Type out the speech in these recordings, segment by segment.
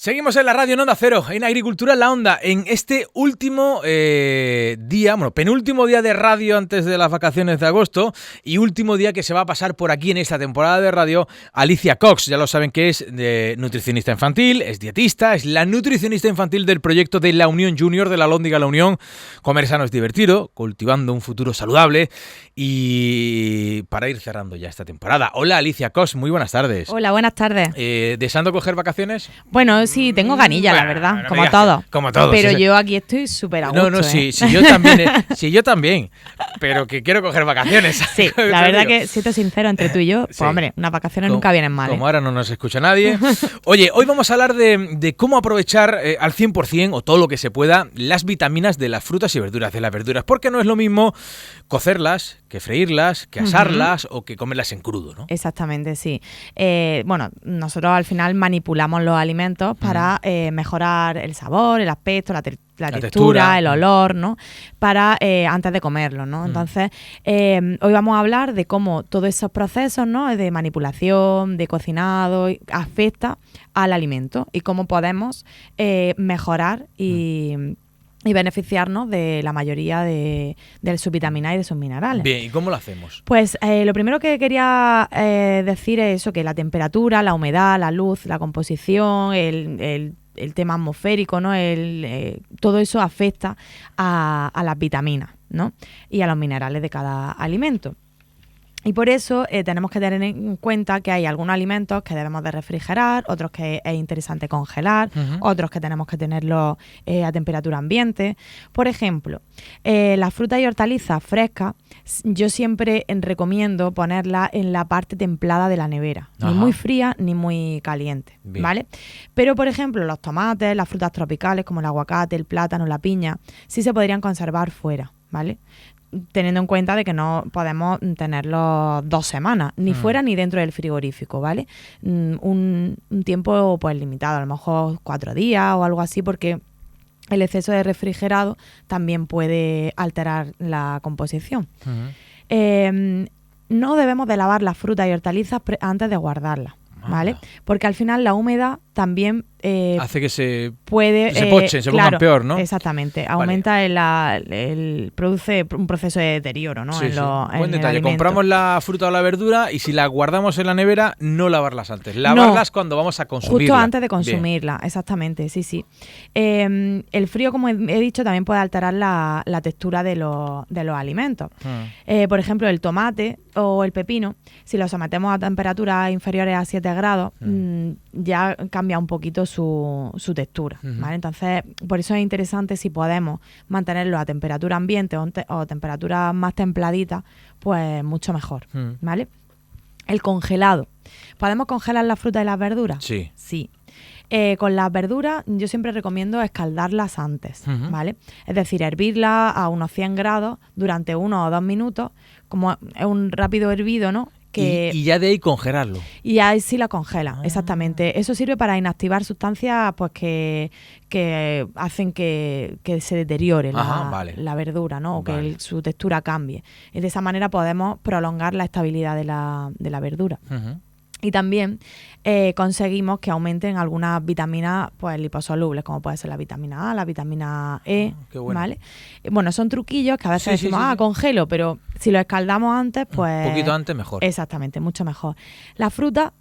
Seguimos en la radio en Onda Cero, en Agricultura en la Onda, en este último día, penúltimo día de radio antes de las vacaciones de agosto y último día que se va a pasar por aquí en esta temporada de radio Alicia Cox. Ya lo saben que es nutricionista infantil, es dietista, es la nutricionista infantil del proyecto de la Unión Junior, de la Alhóndiga La Unión. Comer sano es divertido, cultivando un futuro saludable. Y para ir cerrando ya esta temporada. Hola Alicia Cox, muy buenas tardes. Hola, buenas tardes. ¿Deseando coger vacaciones? Bueno, sí, tengo ganilla, la verdad, como todos. Como todos. Pero sí. Yo aquí estoy súper a gusto. No, sí, yo también, pero que quiero coger vacaciones. Sí, la verdad que, siendo sincero, entre tú y yo, pues sí. Hombre, unas vacaciones nunca vienen mal. Como ahora no nos escucha nadie. Oye, hoy vamos a hablar de cómo aprovechar al 100% o todo lo que se pueda las vitaminas de las frutas y verduras, porque no es lo mismo cocerlas, que freírlas, que asarlas o que comerlas en crudo, ¿no? Exactamente, sí. Nosotros al final manipulamos los alimentos para mejorar el sabor, el aspecto, la textura, el olor, ¿no? Para antes de comerlo, ¿no? Entonces, hoy vamos a hablar de cómo todos esos procesos, ¿no? De manipulación, de cocinado, afecta al alimento y cómo podemos mejorar y beneficiarnos de la mayoría de sus vitaminas y de sus minerales. Bien, ¿y cómo lo hacemos? Pues lo primero que quería decir es eso, que la temperatura, la humedad, la luz, la composición, el tema atmosférico, ¿no? Todo eso afecta a las vitaminas, ¿no? Y a los minerales de cada alimento. Y por eso tenemos que tener en cuenta que hay algunos alimentos que debemos de refrigerar, otros que es interesante congelar, otros que tenemos que tenerlos a temperatura ambiente. Por ejemplo, las frutas y hortalizas frescas, yo siempre recomiendo ponerlas en la parte templada de la nevera. Ajá. Ni muy fría ni muy caliente, ¿vale? Pero, por ejemplo, los tomates, las frutas tropicales como el aguacate, el plátano, la piña, sí se podrían conservar fuera, ¿vale? Teniendo en cuenta de que no podemos tenerlos 2 semanas, ni fuera ni dentro del frigorífico, ¿vale? Un tiempo pues limitado, a lo mejor 4 días o algo así, porque el exceso de refrigerado también puede alterar la composición. No debemos de lavar las frutas y hortalizas antes de guardarlas, ¿vale? Porque al final la humedad también hace que se pochen, se pongan peor, ¿no? Exactamente, aumenta produce un proceso de deterioro, ¿no? Sí, buen detalle. Compramos la fruta o la verdura y si la guardamos en la nevera, no lavarlas antes, lavarlas cuando vamos a consumirla. Justo antes de consumirla, exactamente, sí. El frío, como he dicho, también puede alterar la textura de los alimentos. Por ejemplo, el tomate o el pepino, si los sometemos a temperaturas inferiores a 7 grados, ya cambia un poquito su textura, ¿vale? Entonces, por eso es interesante si podemos mantenerlo a temperatura ambiente o temperatura más templadita, pues mucho mejor, ¿vale? El congelado. ¿Podemos congelar las frutas y las verduras? Sí. Sí. Con las verduras yo siempre recomiendo escaldarlas antes, ¿vale? Es decir, hervirlas a unos 100 grados durante 1 o 2 minutos, como es un rápido hervido, ¿no? Y ya de ahí congelarlo. Y ahí sí la congela, exactamente. Eso sirve para inactivar sustancias pues que hacen que se deteriore la verdura, ¿no? O que su textura cambie. Y de esa manera podemos prolongar la estabilidad de la verdura. Y también conseguimos que aumenten algunas vitaminas pues liposolubles, como puede ser la vitamina A, la vitamina E, qué bueno. ¿vale? Bueno, son truquillos que a veces decimos, congelo, pero si lo escaldamos antes, pues... Un poquito antes mejor. Exactamente, mucho mejor. Las frutas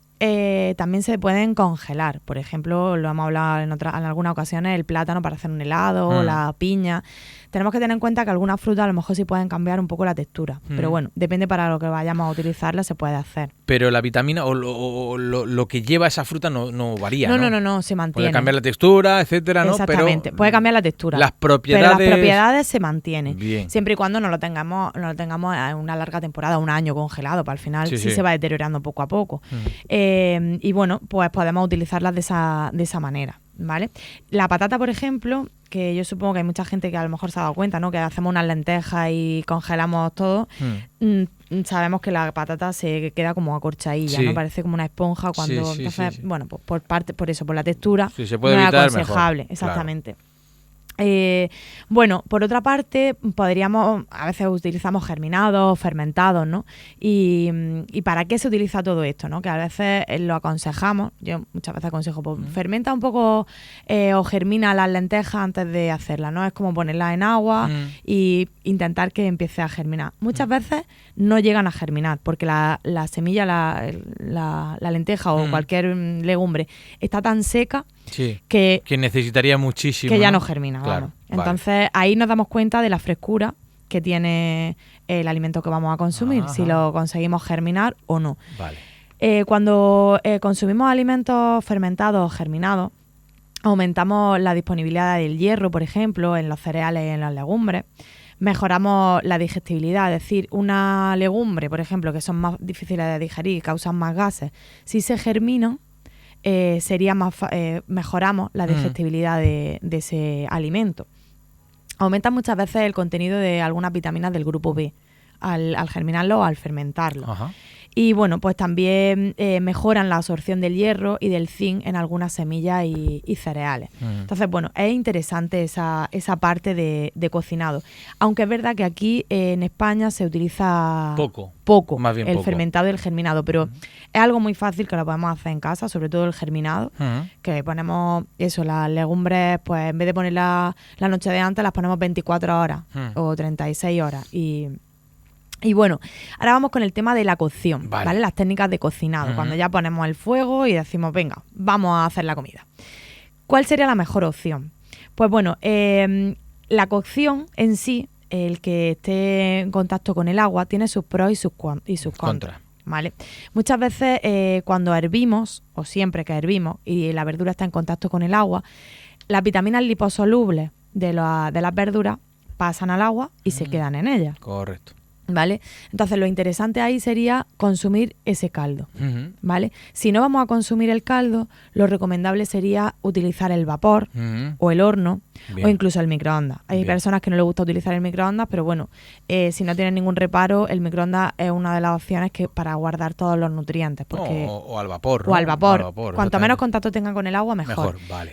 también se pueden congelar. Por ejemplo, lo hemos hablado en algunas ocasiones, el plátano para hacer un helado, o la piña. Tenemos que tener en cuenta que algunas frutas a lo mejor sí pueden cambiar un poco la textura. Pero bueno, depende para lo que vayamos a utilizarla, se puede hacer. Pero la vitamina o lo que lleva esa fruta no varía, ¿no? No, se mantiene. Puede cambiar la textura, etcétera, ¿no? Exactamente, puede cambiar la textura. Las propiedades... Pero las propiedades se mantienen. Bien. Siempre y cuando no lo tengamos en una larga temporada, 1 año congelado, para al final sí se va deteriorando poco a poco. Y bueno, pues podemos utilizarlas de esa manera, ¿vale? La patata, por ejemplo, que yo supongo que hay mucha gente que a lo mejor se ha dado cuenta, ¿no? Que hacemos unas lentejas y congelamos todo. Sabemos que la patata se queda como acorchadilla, ¿no? Parece como una esponja cuando... Entonces, bueno, pues por la textura se puede no es evitar aconsejable, mejor. exactamente. Claro. Bueno, por otra parte, a veces utilizamos germinados, fermentados, ¿no? Y ¿para qué se utiliza todo esto, no? Que a veces lo aconsejamos, yo muchas veces aconsejo, pues fermenta un poco o germina las lentejas antes de hacerlas, ¿no? Es como ponerlas en agua y intentar que empiece a germinar. Muchas veces no llegan a germinar porque la semilla, la lenteja o cualquier legumbre está tan seca que necesitaría muchísimo. Que ya no germina. Claro, entonces ahí nos damos cuenta de la frescura que tiene el alimento que vamos a consumir, si lo conseguimos germinar o no. Vale. Cuando consumimos alimentos fermentados o germinados, aumentamos la disponibilidad del hierro, por ejemplo, en los cereales y en las legumbres. Mejoramos la digestibilidad, es decir, una legumbre, por ejemplo, que son más difíciles de digerir y causan más gases, si se germinan, mejoramos la digestibilidad de ese alimento. Aumenta muchas veces el contenido de algunas vitaminas del grupo B al germinarlo o al fermentarlo. Ajá. Y bueno, pues también mejoran la absorción del hierro y del zinc en algunas semillas y cereales. Entonces, bueno, es interesante esa parte de cocinado. Aunque es verdad que aquí en España se utiliza poco más bien el poco. Fermentado y el germinado, pero es algo muy fácil que lo podemos hacer en casa, sobre todo el germinado, que ponemos eso, las legumbres, pues en vez de ponerlas la noche de antes, las ponemos 24 horas o 36 horas y bueno, ahora vamos con el tema de la cocción, ¿vale? Las técnicas de cocinado, cuando ya ponemos el fuego y decimos, venga, vamos a hacer la comida. ¿Cuál sería la mejor opción? Pues bueno, la cocción en sí, el que esté en contacto con el agua, tiene sus pros y sus contras, ¿vale? Muchas veces cuando hervimos, o siempre que hervimos, y la verdura está en contacto con el agua, las vitaminas liposolubles de las verduras pasan al agua y se quedan en ellas. Correcto. ¿Vale? Entonces lo interesante ahí sería consumir ese caldo, ¿vale? Si no vamos a consumir el caldo, lo recomendable sería utilizar el vapor o el horno o incluso el microondas. Hay personas que no les gusta utilizar el microondas, pero bueno, si no tienen ningún reparo, el microondas es una de las opciones que para guardar todos los nutrientes. Porque o al vapor, ¿no? O al vapor. Cuanto menos contacto tenga con el agua, mejor. Vale.